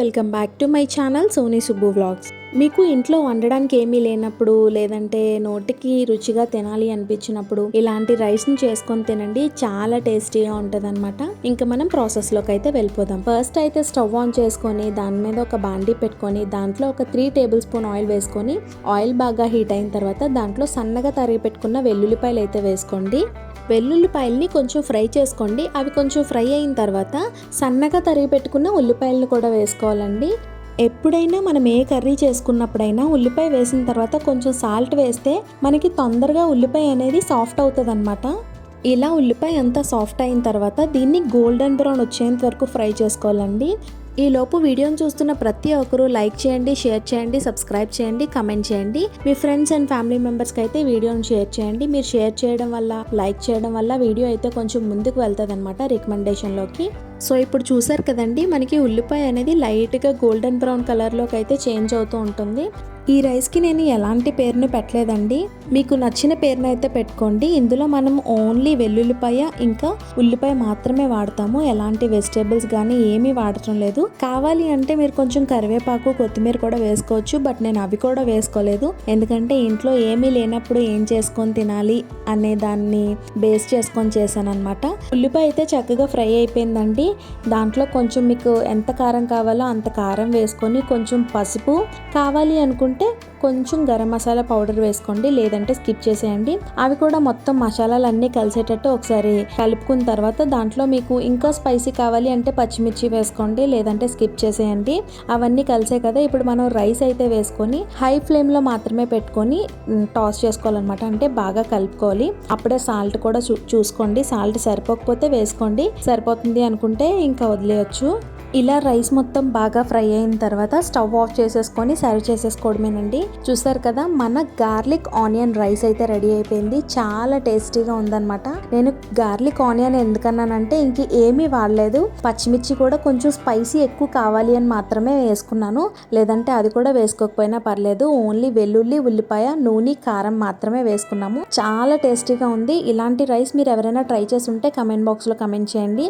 Welcome back to my channel Sony Subbu vlogs. మీకు ఇంట్లో వండడానికి ఏమీ లేనప్పుడు, లేదంటే నోటికి రుచిగా తినాలి అనిపించినప్పుడు ఇలాంటి రైస్ని చేసుకొని తినండి. చాలా టేస్టీగా ఉంటుంది అనమాట. ఇంకా మనం ప్రాసెస్లోకి అయితే వెళ్ళిపోదాం. ఫస్ట్ అయితే స్టవ్ ఆన్ చేసుకొని దాని మీద ఒక బాండీ పెట్టుకొని దాంట్లో ఒక 3 టేబుల్ స్పూన్ ఆయిల్ వేసుకొని ఆయిల్ బాగా హీట్ అయిన తర్వాత దాంట్లో సన్నగా తరిగి పెట్టుకున్న వెల్లుల్లిపాయలు అయితే వేసుకోండి. వెల్లుల్లిపాయల్ని కొంచెం ఫ్రై చేసుకోండి. అవి కొంచెం ఫ్రై అయిన తర్వాత సన్నగా తరిగి పెట్టుకున్న ఉల్లిపాయలను కూడా వేసుకోవాలండి. ఎప్పుడైనా మనం ఏ కర్రీ చేసుకున్నప్పుడైనా ఉల్లిపాయ వేసిన తర్వాత కొంచెం సాల్ట్ వేస్తే మనకి తొందరగా ఉల్లిపాయ అనేది సాఫ్ట్ అవుతుంది అనమాట. ఇలా ఉల్లిపాయ అంతా సాఫ్ట్ అయిన తర్వాత దీన్ని గోల్డెన్ బ్రౌన్ వచ్చేంత వరకు ఫ్రై చేసుకోవాలండి. ఈలోపు వీడియోని చూస్తున్న ప్రతి ఒక్కరూ లైక్ చేయండి, షేర్ చేయండి, సబ్స్క్రైబ్ చేయండి, కమెంట్ చేయండి. మీ ఫ్రెండ్స్ అండ్ ఫ్యామిలీ మెంబర్స్కి అయితే వీడియోని షేర్ చేయండి. మీరు షేర్ చేయడం వల్ల, లైక్ చేయడం వల్ల వీడియో అయితే కొంచెం ముందుకు వెళ్తుంది అనమాట రికమెండేషన్లోకి. సో ఇప్పుడు చూసారు కదండి, మనకి ఉల్లిపాయ అనేది లైట్గా గోల్డెన్ బ్రౌన్ కలర్లోకి అయితే చేంజ్ అవుతూ ఉంటుంది. ఈ రైస్కి నేను ఎలాంటి పేరును పెట్టలేదండి. మీకు నచ్చిన పేరును అయితే పెట్టుకోండి. ఇందులో మనం ఓన్లీ వెల్లుల్లిపాయ ఇంకా ఉల్లిపాయ మాత్రమే వాడతాము. ఎలాంటి వెజిటేబుల్స్ కానీ ఏమీ వాడటం లేదు. కావాలి అంటే మీరు కొంచెం కరివేపాకు, కొత్తిమీర కూడా వేసుకోవచ్చు. బట్ నేను అవి కూడా వేసుకోలేదు. ఎందుకంటే ఇంట్లో ఏమీ లేనప్పుడు ఏం చేసుకొని తినాలి అనే దాన్ని బేస్ చేసుకొని చేశాను అనమాట. ఉల్లిపాయ అయితే చక్కగా ఫ్రై అయిపోయిందండి. దాంట్లో కొంచెం మీకు ఎంత కారం కావాలో అంత కారం వేసుకొని, కొంచెం పసుపు, కావాలి అనుకుంటే కొంచెం గరం మసాలా పౌడర్ వేసుకోండి, లేదంటే స్కిప్ చేసేయండి. అవి కూడా మొత్తం మసాలాలన్నీ కలిసేటట్టు ఒకసారి కలుపుకున్న తర్వాత దాంట్లో మీకు ఇంకా స్పైసీ కావాలి అంటే పచ్చిమిర్చి వేసుకోండి, లేదంటే స్కిప్ చేసేయండి. అవన్నీ కలిసే కదా. ఇప్పుడు మనం రైస్ అయితే వేసుకొని హై ఫ్లేమ్లో మాత్రమే పెట్టుకొని టాస్ చేసుకోవాలన్నమాట. అంటే బాగా కలుపుకోవాలి. అప్పుడే సాల్ట్ కూడా చూసుకోండి. సాల్ట్ సరిపోకపోతే వేసుకోండి, సరిపోతుంది అనుకుంటే ఇంకా వదిలేయచ్చు. ఇలా రైస్ మొత్తం బాగా ఫ్రై అయిన తర్వాత స్టవ్ ఆఫ్ చేసేసుకొని సర్వ్ చేసేసుకోవడమేనండి. చూసారు కదా, మన గార్లిక్ ఆనియన్ రైస్ అయితే రెడీ అయిపోయింది. చాలా టేస్టీగా ఉందన్నమాట. నేను గార్లిక్ ఆనియన్ ఎందుకన్నానంటే ఇంక ఏమీ వాడలేదు. పచ్చిమిర్చి కూడా కొంచెం స్పైసీ ఎక్కువ కావాలి అని మాత్రమే వేసుకున్నాను. లేదంటే అది కూడా వేసుకోకపోయినా పర్లేదు. ఓన్లీ వెల్లుల్లి, ఉల్లిపాయ, నూనె, కారం మాత్రమే వేసుకున్నాము. చాలా టేస్టీగా ఉంది. ఇలాంటి రైస్ మీరు ఎవరైనా ట్రై చేసి ఉంటే కమెంట్ బాక్స్లో కమెంట్ చేయండి.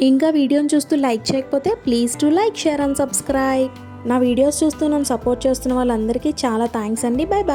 ఇంకా వీడియోని చూస్తూ లైక్ చేయకపోతే please to like, share and subscribe. నా వీడియోస్ చూస్తూ నన్ను సపోర్ట్ చేస్తున్న వాళ్ళందరికీ చాలా థ్యాంక్స్ అండి. By by.